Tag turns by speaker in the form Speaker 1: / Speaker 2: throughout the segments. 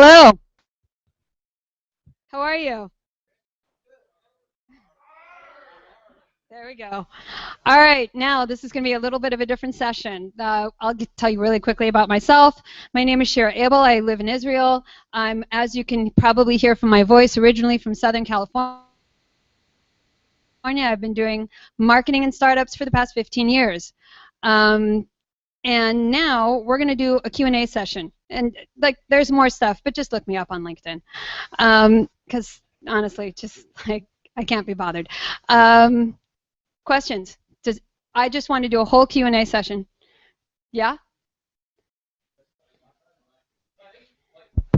Speaker 1: Hello. How are you? There we go. All right, now this is going to be a little bit of a different session. Tell you really quickly about myself. My name is Shira Abel. I live in Israel. I'm, as you can probably hear from my voice, originally from Southern California. I've been doing marketing and startups for the past 15 years. And now we're going to do a Q&A session. And like, there's more stuff, but just look me up on LinkedIn. Because honestly, just like, I can't be bothered. Questions? I just want to do a whole Q&A session. Yeah?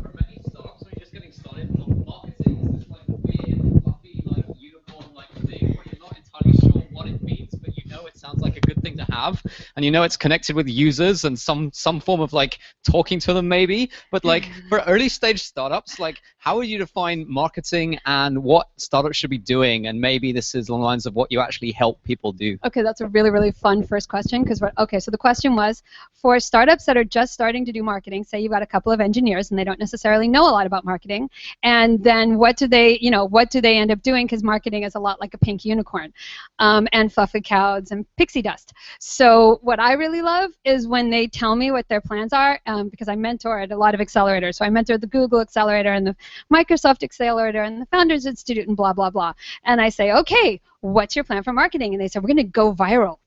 Speaker 2: For many startups, when you're just getting started, marketing is this like weird, fluffy, like unicorn like thing where you're not entirely sure what it means, but you know it sounds like a good thing to have, and you know it's connected with users and some form of like talking to them maybe. But like for early stage startups, like how would you define marketing and what startups should be doing? And maybe this is along the lines of what you actually help people do.
Speaker 1: Okay, that's a really, really fun first question because so the question was for startups that are just starting to do marketing, say you've got a couple of engineers and they don't necessarily know a lot about marketing, and then what do they end up doing, because marketing is a lot like a pink unicorn and fluffy clouds and pixie dust. So what I really love is when they tell me what their plans are, because I mentor at a lot of accelerators. So I mentored the Google Accelerator and the Microsoft Accelerator and the Founders Institute and blah, blah, blah. And I say, okay, what's your plan for marketing? And they said, we're going to go viral.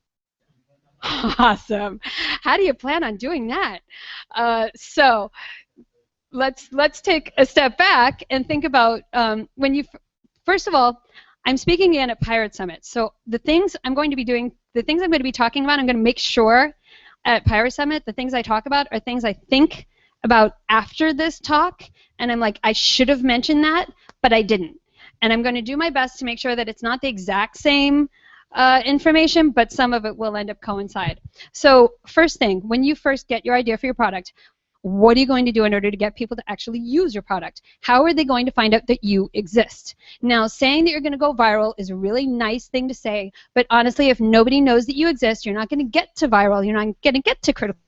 Speaker 1: Awesome. How do you plan on doing that? So let's take a step back and think about first of all, I'm speaking again at Piratesummit. So the things I'm going to be doing, the things I'm going to be talking about, I'm going to make sure at Piratesummit, the things I talk about are things I think about after this talk, and I'm like, I should have mentioned that, but I didn't. And I'm going to do my best to make sure that it's not the exact same information, but some of it will end up coincide. So first thing, when you first get your idea for your product, what are you going to do in order to get people to actually use your product? How are they going to find out that you exist? Now, saying that you're going to go viral is a really nice thing to say, but honestly, if nobody knows that you exist, you're not going to get to viral, you're not going to get to critical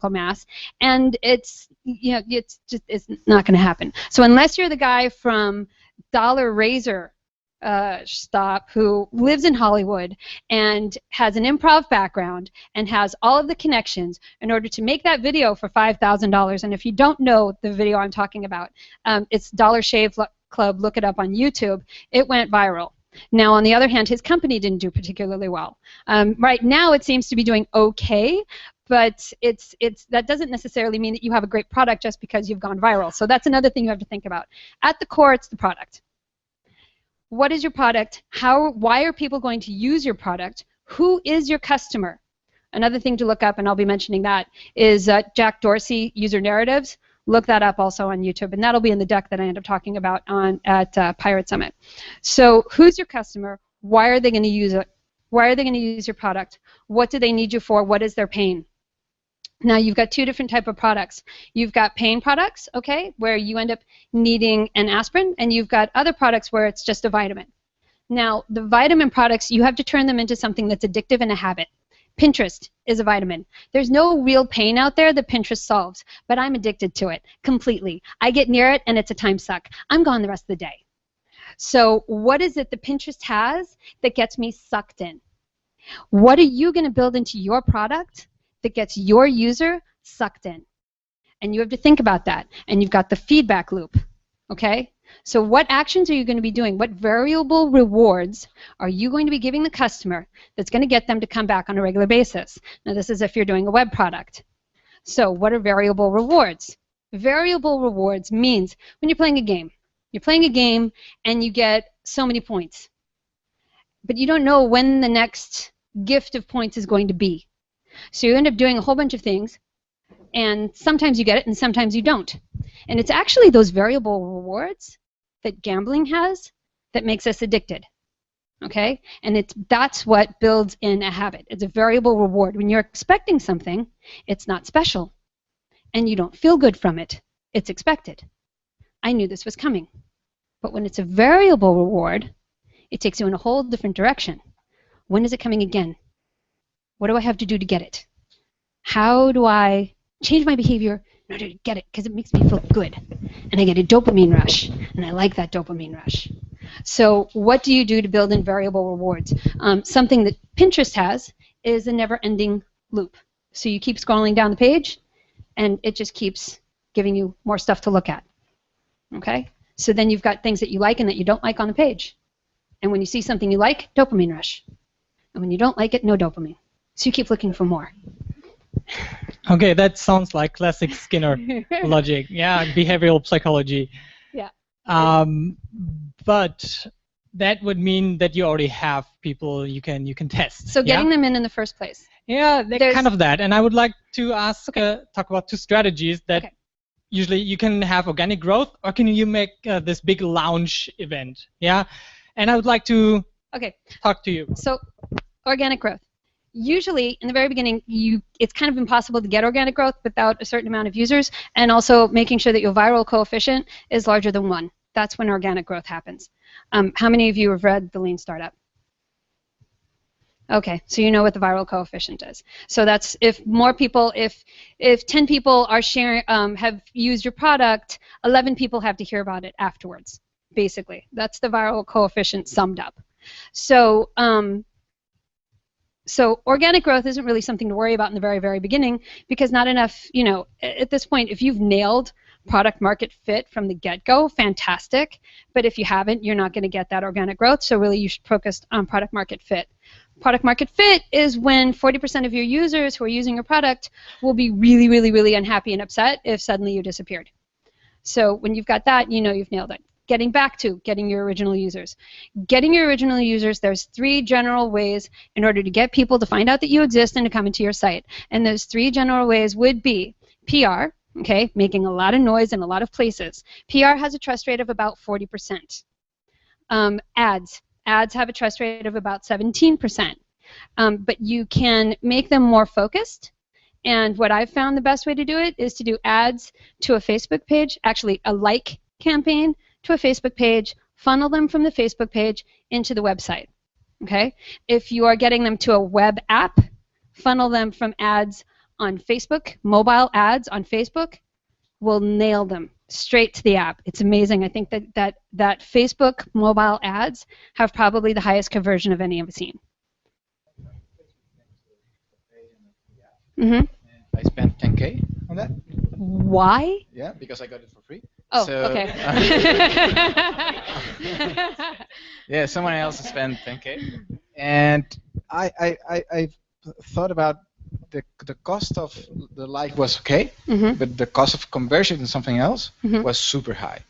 Speaker 1: mass, and it's not going to happen. So unless you're the guy from Dollar Razor stop who lives in Hollywood and has an improv background and has all of the connections in order to make that video for $5,000, and if you don't know the video I'm talking about, it's Dollar Shave Club, look it up on YouTube, it went viral. Now, on the other hand, his company didn't do particularly well. Right now, it seems to be doing okay, but that doesn't necessarily mean that you have a great product just because you've gone viral. So that's another thing you have to think about. At the core, it's the product. What is your product? Why are people going to use your product? Who is your customer? Another thing to look up, and I'll be mentioning that, is Jack Dorsey user narratives. Look that up also on YouTube, and that'll be in the deck that I end up talking about at Piratesummit. So who's your customer? Why are they going to use it? Why are they going to use your product? What do they need you for? What is their pain? Now, you've got two different types of products. You've got pain products, okay, where you end up needing an aspirin, and you've got other products where it's just a vitamin. Now, the vitamin products, you have to turn them into something that's addictive and a habit. Pinterest is a vitamin. There's no real pain out there that Pinterest solves, but I'm addicted to it completely. I get near it, and it's a time suck. I'm gone the rest of the day. So what is it that Pinterest has that gets me sucked in? What are you going to build into your product that gets your user sucked in? And you have to think about that. And you've got the feedback loop, okay? So what actions are you going to be doing? What variable rewards are you going to be giving the customer that's going to get them to come back on a regular basis? Now, this is if you're doing a web product. So what are variable rewards? Variable rewards means when you're playing a game. You're playing a game and you get so many points. But you don't know when the next gift of points is going to be. So you end up doing a whole bunch of things, and sometimes you get it and sometimes you don't. And it's actually those variable rewards that gambling has that makes us addicted. Okay? And that's what builds in a habit. It's a variable reward. When you're expecting something, it's not special. And you don't feel good from it. It's expected. I knew this was coming. But when it's a variable reward, it takes you in a whole different direction. When is it coming again? What do I have to do to get it? How do I change my behavior in order to get it, because it makes me feel good. And I get a dopamine rush, and I like that dopamine rush. So what do you do to build in variable rewards? Something that Pinterest has is a never-ending loop. So you keep scrolling down the page, and it just keeps giving you more stuff to look at. Okay? So then you've got things that you like and that you don't like on the page. And when you see something you like, dopamine rush. And when you don't like it, no dopamine. So you keep looking for more.
Speaker 3: Okay, that sounds like classic Skinner logic. Yeah, behavioral psychology.
Speaker 1: Yeah.
Speaker 3: But that would mean that you already have people you can test.
Speaker 1: So getting them in the first place.
Speaker 3: Yeah, kind of that. And I would like to ask, talk about two strategies that usually you can have organic growth, or can you make this big launch event? Yeah, and I would like to talk to you.
Speaker 1: So organic growth. Usually, in the very beginning, it's kind of impossible to get organic growth without a certain amount of users, and also making sure that your viral coefficient is larger than 1. That's when organic growth happens. How many of you have read The Lean Startup? Okay, so you know what the viral coefficient is. So that's if more people, if 10 people are sharing, have used your product, 11 people have to hear about it afterwards. Basically, that's the viral coefficient summed up. So. So organic growth isn't really something to worry about in the very, very beginning, because not enough, at this point, if you've nailed product market fit from the get-go, fantastic. But if you haven't, you're not going to get that organic growth. So really you should focus on product market fit. Product market fit is when 40% of your users who are using your product will be really, really, really unhappy and upset if suddenly you disappeared. So when you've got that, you know you've nailed it. Getting back to getting your original users. Getting your original users, there's 3 general ways in order to get people to find out that you exist and to come into your site. And those 3 general ways would be PR, okay, making a lot of noise in a lot of places. PR has a trust rate of about 40%. Ads have a trust rate of about 17%. But you can make them more focused. And what I've found the best way to do it is to do ads to a Facebook page, actually a like campaign, to a Facebook page, funnel them from the Facebook page into the website. Okay? If you are getting them to a web app, funnel them from ads on Facebook, mobile ads on Facebook, will nail them straight to the app. It's amazing. I think that Facebook mobile ads have probably the highest conversion of any I've seen.
Speaker 4: I spent 10K on that.
Speaker 1: Why?
Speaker 4: Yeah, because I got it for free.
Speaker 1: Oh,
Speaker 4: so,
Speaker 1: okay.
Speaker 4: Yeah, someone else spent 10K, and I thought about the cost of the like was okay, but the cost of conversion to something else was super high.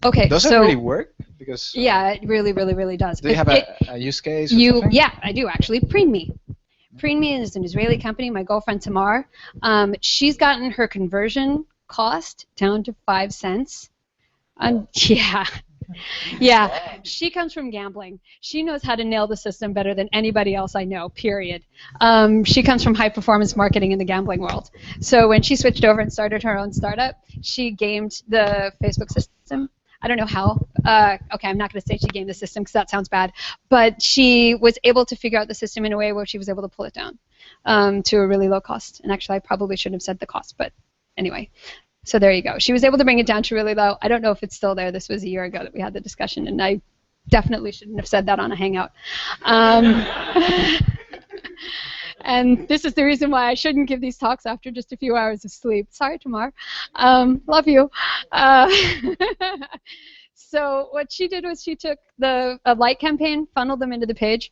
Speaker 1: Okay,
Speaker 4: does it really work? Because
Speaker 1: yeah, it really, really, really does.
Speaker 4: Do you have a use case? Or something?
Speaker 1: Yeah, I do actually. PreenMe. PreenMe is an Israeli company. My girlfriend Tamar, she's gotten her conversion cost down to 5 cents. Yeah. She comes from gambling. She knows how to nail the system better than anybody else I know, period. She comes from high performance marketing in the gambling world. So when she switched over and started her own startup, she gamed the Facebook system. I don't know how. Okay, I'm not going to say she gamed the system because that sounds bad. But she was able to figure out the system in a way where she was able to pull it down to a really low cost. And actually, I probably shouldn't have said the cost, but anyway. So there you go. She was able to bring it down to really low. I don't know if it's still there. This was a year ago that we had the discussion, and I definitely shouldn't have said that on a Hangout. And this is the reason why I shouldn't give these talks after just a few hours of sleep. Sorry, Tamar. Love you. So what she did was she took a like campaign, funneled them into the page,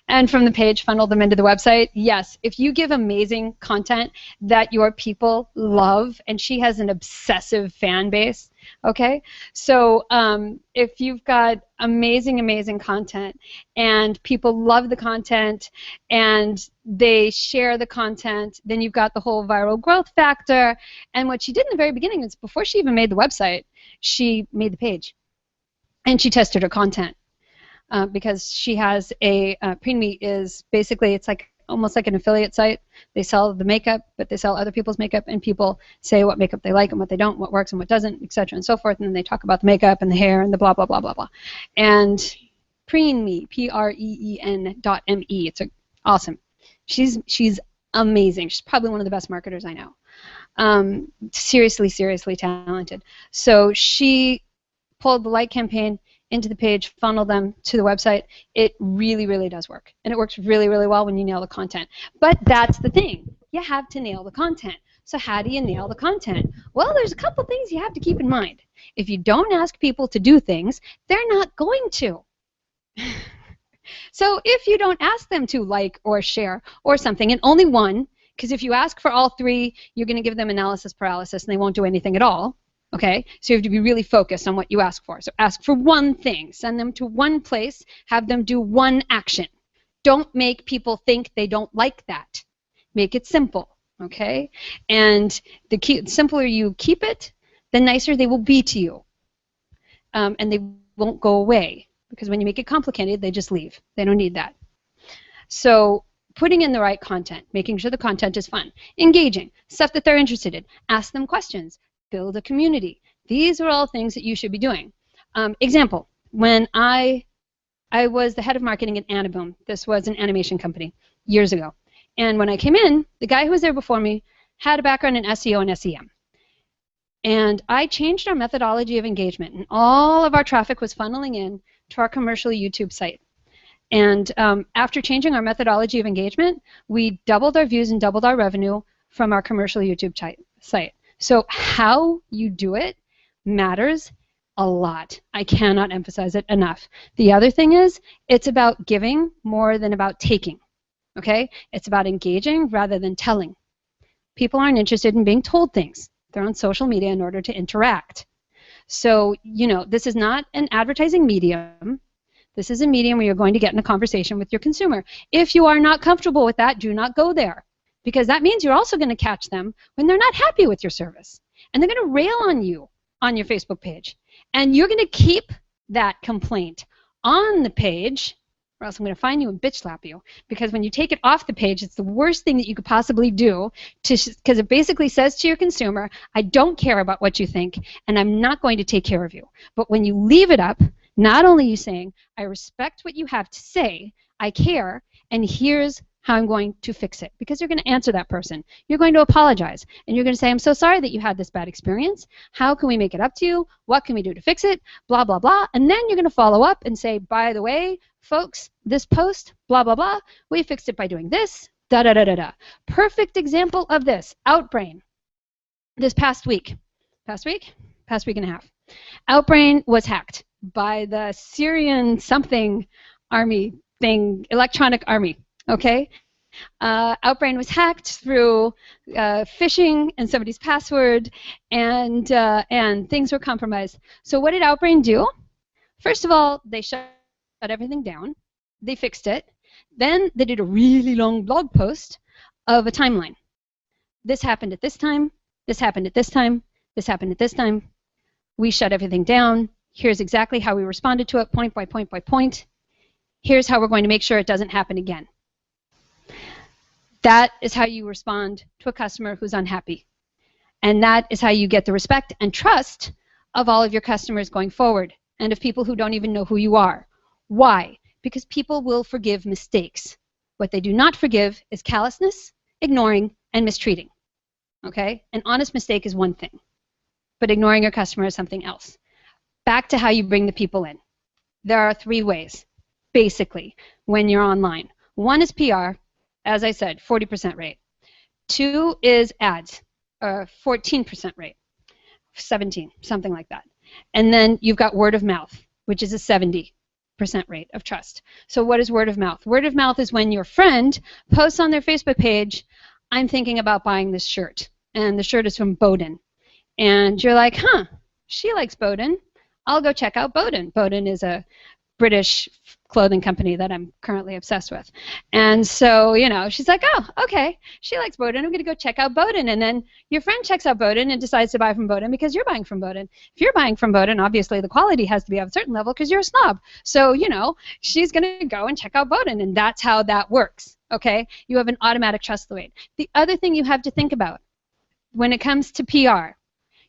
Speaker 1: and from the page funneled them into the website. Yes, if you give amazing content that your people love, and she has an obsessive fan base, okay? So if you've got amazing, amazing content and people love the content and they share the content, then you've got the whole viral growth factor. And what she did in the very beginning is before she even made the website, she made the page and she tested her content. Because she has PreenMe is basically, it's like almost like an affiliate site. They sell the makeup, but they sell other people's makeup, and people say what makeup they like and what they don't, what works and what doesn't, etc. and so forth, and then they talk about the makeup and the hair and the blah, blah, blah, blah, blah. And PreenMe, PREEN.me, it's awesome. She's amazing. She's probably one of the best marketers I know. Seriously, seriously talented. So she pulled the like campaign into the page, funnel them to the website. It really, really does work. And it works really, really well when you nail the content. But that's the thing. You have to nail the content. So how do you nail the content? Well, there's a couple things you have to keep in mind. If you don't ask people to do things, they're not going to. So if you don't ask them to like or share or something, and only one, because if you ask for all three, you're going to give them analysis paralysis and they won't do anything at all. Okay, so you have to be really focused on what you ask for. So ask for one thing, send them to one place, have them do one action. Don't make people think they don't like that. Make it simple, okay? And the simpler you keep it, the nicer they will be to you. And they won't go away, because when you make it complicated, they just leave. They don't need that. So putting in the right content, making sure the content is fun, engaging, stuff that they're interested in, ask them questions, build a community. These are all things that you should be doing. Example, when I was the head of marketing at Anaboom. This was an animation company years ago. And when I came in, the guy who was there before me had a background in SEO and SEM. And I changed our methodology of engagement, and all of our traffic was funneling in to our commercial YouTube site. And after changing our methodology of engagement, we doubled our views and doubled our revenue from our commercial YouTube site. So how you do it matters a lot. I cannot emphasize it enough. The other thing is, it's about giving more than about taking. Okay? It's about engaging rather than telling. People aren't interested in being told things. They're on social media in order to interact. So, you know, this is not an advertising medium. This is a medium where you're going to get in a conversation with your consumer. If you are not comfortable with that, do not go there. Because that means you're also going to catch them when they're not happy with your service. And they're going to rail on you on your Facebook page. And you're going to keep that complaint on the page, or else I'm going to find you and bitch slap you. Because when you take it off the page, it's the worst thing that you could possibly do, because it basically says to your consumer, I don't care about what you think, and I'm not going to take care of you. But when you leave it up, not only are you saying, I respect what you have to say, I care, and here's how I'm going to fix it. Because you're going to answer that person. You're going to apologize. And you're going to say, I'm so sorry that you had this bad experience. How can we make it up to you? What can we do to fix it? Blah, blah, blah. And then you're going to follow up and say, by the way, folks, this post, blah, blah, blah, we fixed it by doing this, da, da, da, da, da. Perfect example of this, Outbrain. This past week and a half. Outbrain was hacked by the Syrian something army thing, electronic army. Okay, Outbrain was hacked through phishing and somebody's password, and things were compromised. So what did Outbrain do? First of all, they shut everything down. They fixed it. Then they did a really long blog post of a timeline. This happened at this time. This happened at this time. This happened at this time. We shut everything down. Here's exactly how we responded to it, point by point by point. Here's how we're going to make sure it doesn't happen again. That is how you respond to a customer who's unhappy. And that is how you get the respect and trust of all of your customers going forward, and of people who don't even know who you are. Why? Because people will forgive mistakes. What they do not forgive is callousness, ignoring, and mistreating. Okay? An honest mistake is one thing, but ignoring your customer is something else. Back to how you bring the people in. There are 3 ways, basically, when you're online. One is PR. As I said, 40% rate. 2 is ads, 14% rate, 17, something like that. And then you've got word of mouth, which is a 70% rate of trust. So what is word of mouth? Word of mouth is when your friend posts on their Facebook page, I'm thinking about buying this shirt, and the shirt is from Boden. And you're like, huh, she likes Boden. I'll go check out Boden. Boden is a British clothing company that I'm currently obsessed with. And so, you know, she's like, oh, okay, she likes Boden. I'm going to go check out Boden. And then your friend checks out Boden and decides to buy from Boden because you're buying from Boden. If you're buying from Boden, obviously the quality has to be of a certain level because you're a snob. So, you know, she's going to go and check out Boden, and that's how that works, okay? You have an automatic trust rate. The other thing you have to think about when it comes to PR,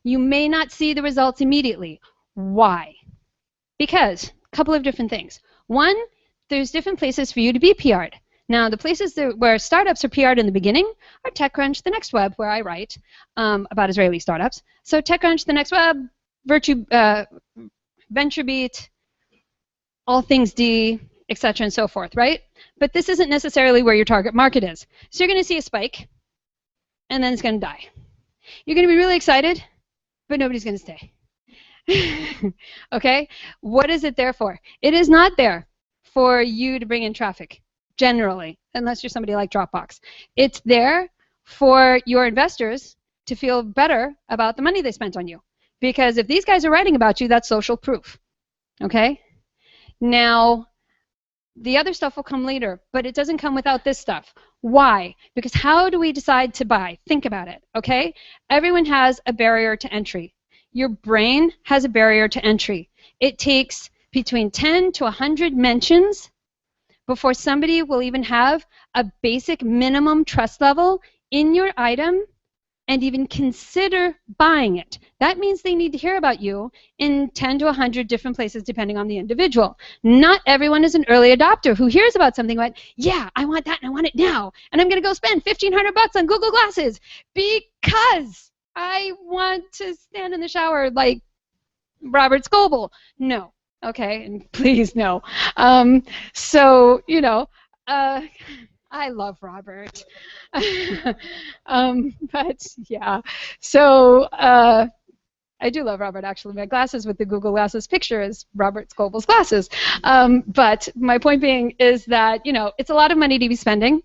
Speaker 1: you may not see the results immediately. Why? Because a couple of different things. One, there's different places for you to be PR'd. Now, the places where startups are PR'd in the beginning are TechCrunch, The Next Web, where I write about Israeli startups. So TechCrunch, The Next Web, VentureBeat, All Things D, etc. and so forth, right? But this isn't necessarily where your target market is. So you're going to see a spike, and then it's going to die. You're going to be really excited, but nobody's going to stay. Okay? What is it there for? It is not there for you to bring in traffic, generally, unless you're somebody like Dropbox. It's there for your investors to feel better about the money they spent on you. Because if these guys are writing about you, that's social proof. Okay? Now, the other stuff will come later, but it doesn't come without this stuff. Why? Because how do we decide to buy? Think about it, okay? Everyone has a barrier to entry. Your brain has a barrier to entry. It takes between 10 to 100 mentions before somebody will even have a basic minimum trust level in your item and even consider buying it. That means they need to hear about you in 10 to 100 different places depending on the individual. Not everyone is an early adopter who hears about something like, yeah, I want that and I want it now, and I'm going to go spend $1,500 on Google Glasses because I want to stand in the shower like Robert Scoble. No. Okay, and please no. So, you know, I love Robert. But yeah, so I do love Robert, actually. My glasses with the Google Glasses picture is Robert Scoble's glasses. But my point being is that, you know, it's a lot of money to be spending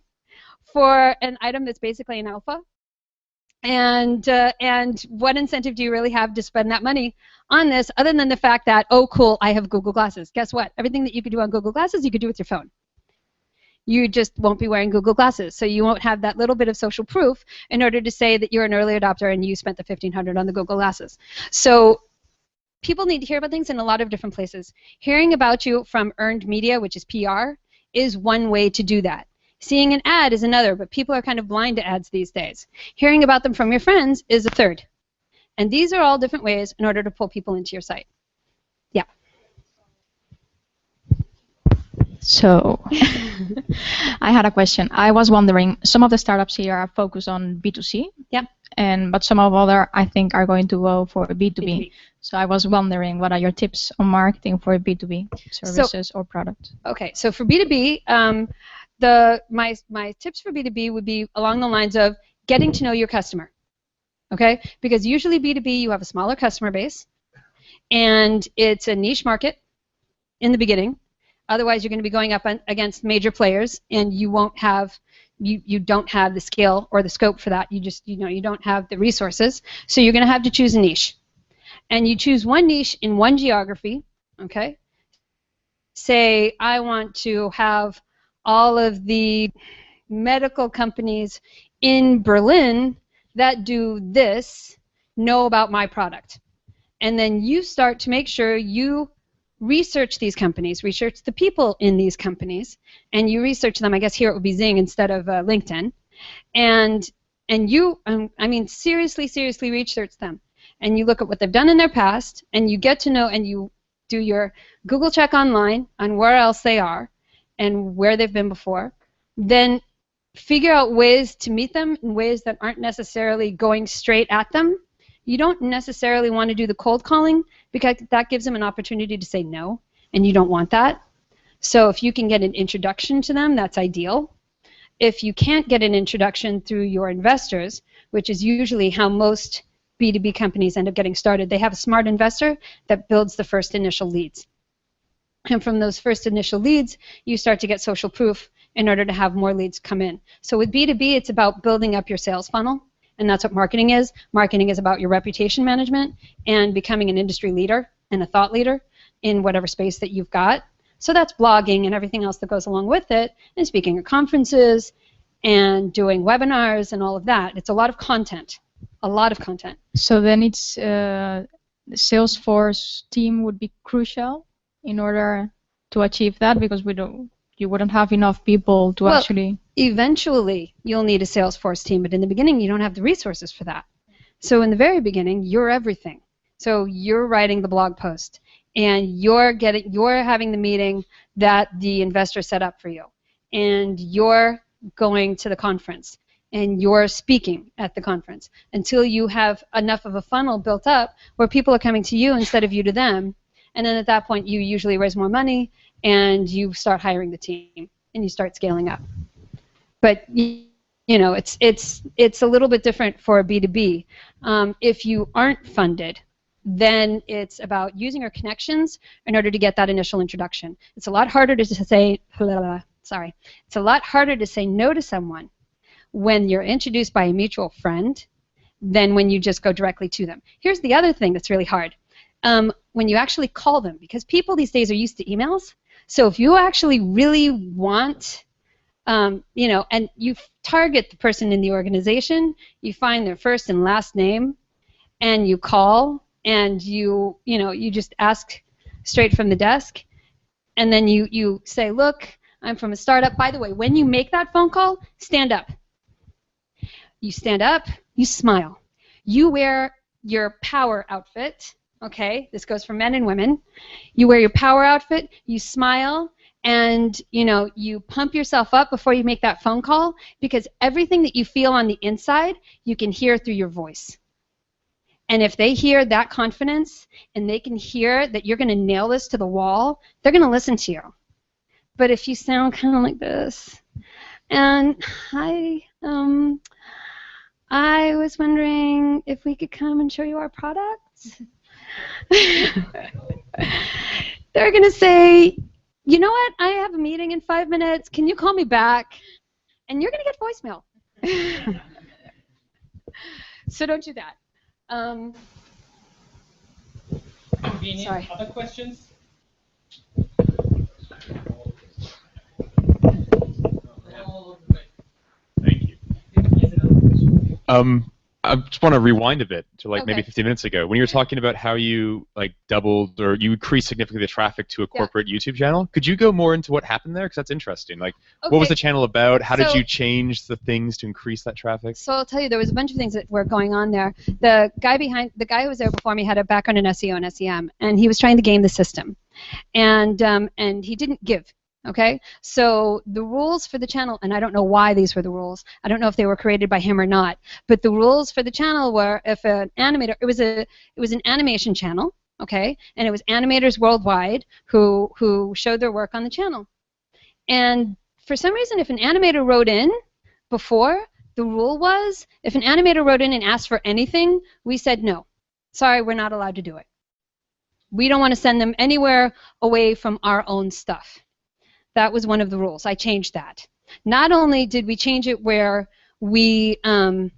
Speaker 1: for an item that's basically an alpha. And what incentive do you really have to spend that money on this other than the fact that, oh, cool, I have Google Glasses. Guess what? Everything that you could do on Google Glasses, you could do with your phone. You just won't be wearing Google Glasses. So you won't have that little bit of social proof in order to say that you're an early adopter and you spent the $1,500 on the Google Glasses. So people need to hear about things in a lot of different places. Hearing about you from earned media, which is PR, is one way to do that. Seeing an ad is another, but people are kind of blind to ads these days. Hearing about them from your friends is a third. And these are all different ways in order to pull people into your site. Yeah.
Speaker 5: So, I had a question. I was wondering, some of the startups here are focused on B2C.
Speaker 1: Yeah.
Speaker 5: But some of other, I think, are going to go for B2B.
Speaker 1: B2B.
Speaker 5: So I was wondering, what are your tips on marketing for B2B services or products?
Speaker 1: Okay, so for B2B, my tips for B2B would be along the lines of getting to know your customer. Okay, because usually B2B, you have a smaller customer base, and it's a niche market in the beginning. Otherwise, you're going to be going up against major players, and you won't have, you don't have the scale or the scope for that. You just, you know, you don't have the resources. So you're going to have to choose a niche, and you choose one niche in one geography. Okay. Say I want to have all of the medical companies in Berlin that do this know about my product, and then you start to make sure you research these companies, research the people in these companies, and you research them. I guess here it would be Zing instead of LinkedIn, and you, I mean, seriously research them, and you look at what they've done in their past, and you get to know, and you do your Google check online on where else they are and where they've been before. Then figure out ways to meet them in ways that aren't necessarily going straight at them. You don't necessarily want to do the cold calling because that gives them an opportunity to say no, and you don't want that. So if you can get an introduction to them, that's ideal. If you can't get an introduction through your investors, which is usually how most B2B companies end up getting started, they have a smart investor that builds the first initial leads. And from those first initial leads, you start to get social proof in order to have more leads come in. So with B2B, it's about building up your sales funnel. And that's what marketing is. Marketing is about your reputation management and becoming an industry leader and a thought leader in whatever space that you've got. So that's blogging and everything else that goes along with it, and speaking at conferences and doing webinars and all of that. It's a lot of content, a lot of content.
Speaker 5: So then it's the Salesforce team would be crucial in order to achieve that, because you wouldn't have enough people to actually...
Speaker 1: Eventually, you'll need a Salesforce team, but in the beginning, you don't have the resources for that. So in the very beginning, you're everything. So you're writing the blog post, and you're having the meeting that the investor set up for you, and you're going to the conference and you're speaking at the conference until you have enough of a funnel built up where people are coming to you instead of you to them. And then at that point, you usually raise more money and you start hiring the team and you start scaling up. But you know, it's a little bit different for a B2B. If you aren't funded, then it's about using your connections in order to get that initial introduction. It's a lot harder to say, it's a lot harder to say no to someone when you're introduced by a mutual friend than when you just go directly to them. Here's the other thing that's really hard. When you actually call them, because people these days are used to emails, so if you actually really want, you know, and you target the person in the organization, you find their first and last name, and you call, and you just ask straight from the desk, and then you say, look, I'm from a startup. By the way, when you make that phone call, stand up. You stand up, you smile. You wear your power outfit, okay? This goes for men and women. You wear your power outfit, you smile, and you pump yourself up before you make that phone call, because everything that you feel on the inside, you can hear through your voice. And if they hear that confidence and they can hear that you're going to nail this to the wall, they're going to listen to you. But if you sound kind of like this, and I was wondering if we could come and show you our products. They're going to say, you know what, I have a meeting in 5 minutes. Can you call me back? And you're going to get voicemail. So don't do that. Sorry.
Speaker 3: Other questions?
Speaker 6: Thank you. I just want to rewind a bit to maybe 15 minutes ago when you were talking about how you doubled or you increased significantly the traffic to a corporate YouTube channel. Could you go more into what happened there? Because that's interesting. What was the channel about? How did you change the things to increase that traffic?
Speaker 1: So I'll tell you, there was a bunch of things that were going on there. The guy who was there before me had a background in SEO and SEM, and he was trying to game the system, and he didn't give. Okay, so the rules for the channel, and I don't know why these were the rules. I don't know if they were created by him or not. But the rules for the channel were, if an animator, it was an animation channel, okay, and it was animators worldwide who showed their work on the channel. And for some reason, if an animator wrote in before, the rule was, if an animator wrote in and asked for anything, we said no. Sorry, we're not allowed to do it. We don't want to send them anywhere away from our own stuff. That was one of the rules. I changed that. Not only did we change it where we didn't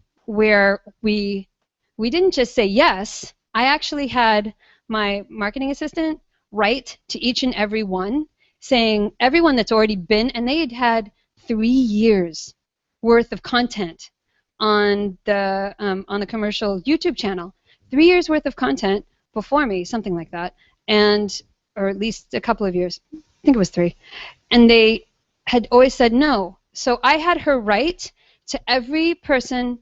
Speaker 1: just say yes, I actually had my marketing assistant write to each and every one, saying everyone that's already been, and they had 3 years worth of content on the commercial YouTube channel, 3 years worth of content before me, something like that, or at least a couple of years. I think it was 3. And they had always said no. So I had her write to every person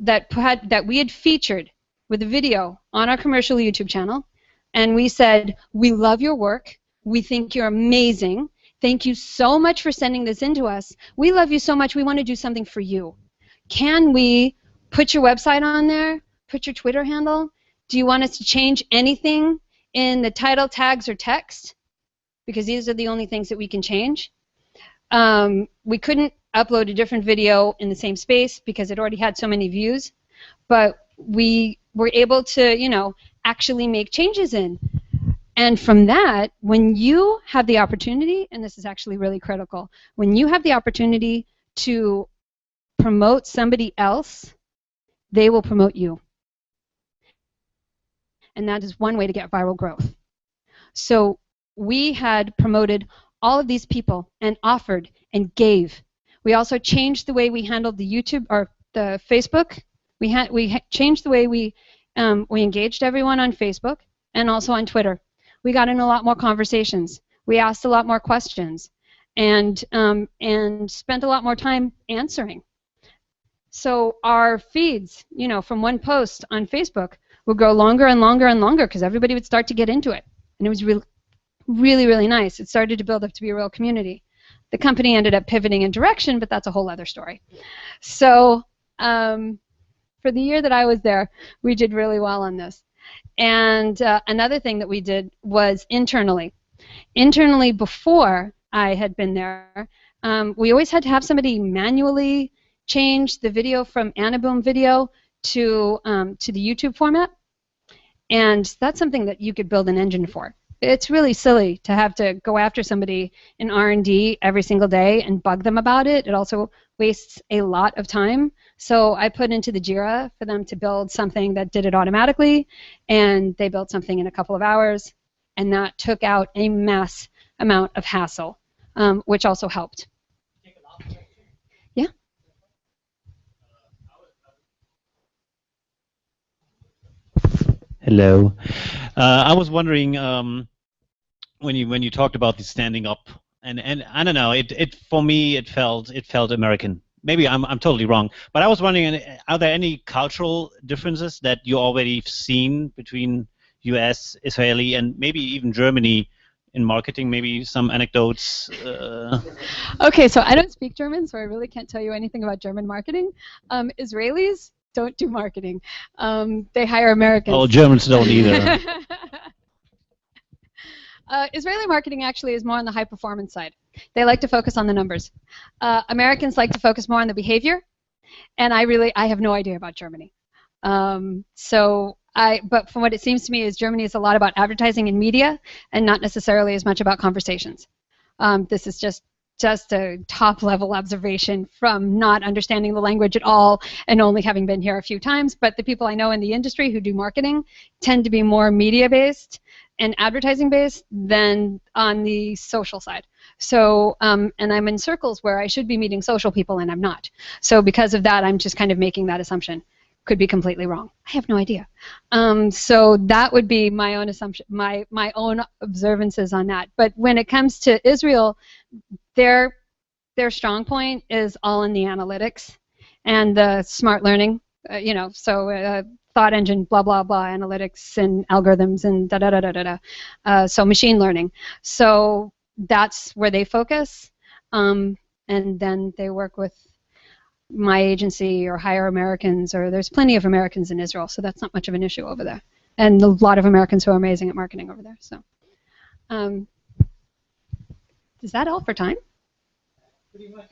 Speaker 1: that we had featured with a video on our commercial YouTube channel, and we said, we love your work. We think you're amazing. Thank you so much for sending this in to us. We love you so much. We want to do something for you. Can we put your website on there? Put your Twitter handle? Do you want us to change anything in the title, tags, or text? Because these are the only things that we can change. We couldn't upload a different video in the same space because it already had so many views, but we were able to, actually make changes in. And from that, when you have the opportunity, and this is actually really critical, when you have the opportunity to promote somebody else, they will promote you. And that is one way to get viral growth. So we had promoted all of these people and offered and gave. We also changed the way we handled the YouTube or the Facebook. We changed the way we engaged everyone on Facebook and also on Twitter. We got in a lot more conversations. We asked a lot more questions, and spent a lot more time answering. So our feeds, from one post on Facebook would grow longer and longer and longer because everybody would start to get into it, and it was really, really nice. It started to build up to be a real community. The company ended up pivoting in direction, but that's a whole other story. So for the year that I was there, we did really well on this. And another thing that we did was internally. Internally, before I had been there, we always had to have somebody manually change the video from Anaboom video to the YouTube format. And that's something that you could build an engine for. It's really silly to have to go after somebody in R&D every single day and bug them about it. It also wastes a lot of time. So I put into the Jira for them to build something that did it automatically, and they built something in a couple of hours, and that took out a mass amount of hassle, which also helped. Yeah?
Speaker 7: Hello. I was wondering when you talked about the standing up, and I don't know, it for me it felt American. Maybe I'm totally wrong, but I was wondering, are there any cultural differences that you already seen between U.S., Israeli, and maybe even Germany in marketing? Maybe some anecdotes.
Speaker 1: Okay, so I don't speak German, so I really can't tell you anything about German marketing. Israelis don't do marketing. They hire Americans.
Speaker 7: Oh, Germans don't either.
Speaker 1: Israeli marketing actually is more on the high performance side. They like to focus on the numbers. Americans like to focus more on the behavior, and I have no idea about Germany. But from what it seems to me is Germany is a lot about advertising and media, and not necessarily as much about conversations. This is just a top-level observation from not understanding the language at all and only having been here a few times. But the people I know in the industry who do marketing tend to be more media-based and advertising-based than on the social side. So, and I'm in circles where I should be meeting social people, and I'm not. So because of that, I'm just kind of making that assumption. Could be completely wrong. I have no idea. So that would be my own assumption, my own observances on that. But when it comes to Israel, their strong point is all in the analytics and the smart learning. Thought engine, blah blah blah, analytics and algorithms and da da da da da da. So machine learning. So that's where they focus, and then they work with my agency or hire Americans, or there's plenty of Americans in Israel, so that's not much of an issue over there, and a lot of Americans who are amazing at marketing over there. So, is that all for time?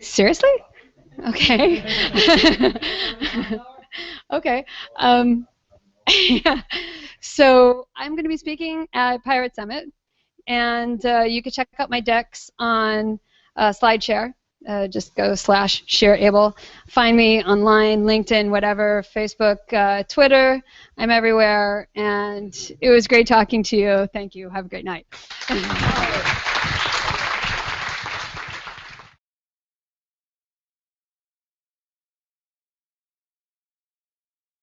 Speaker 1: Seriously? Okay. Okay. Yeah. So I'm going to be speaking at Piratesummit, and you can check out my decks on SlideShare. Just go /Shira Abel. Find me online, LinkedIn, whatever, Facebook, Twitter. I'm everywhere, and it was great talking to you. Thank you. Have a great night.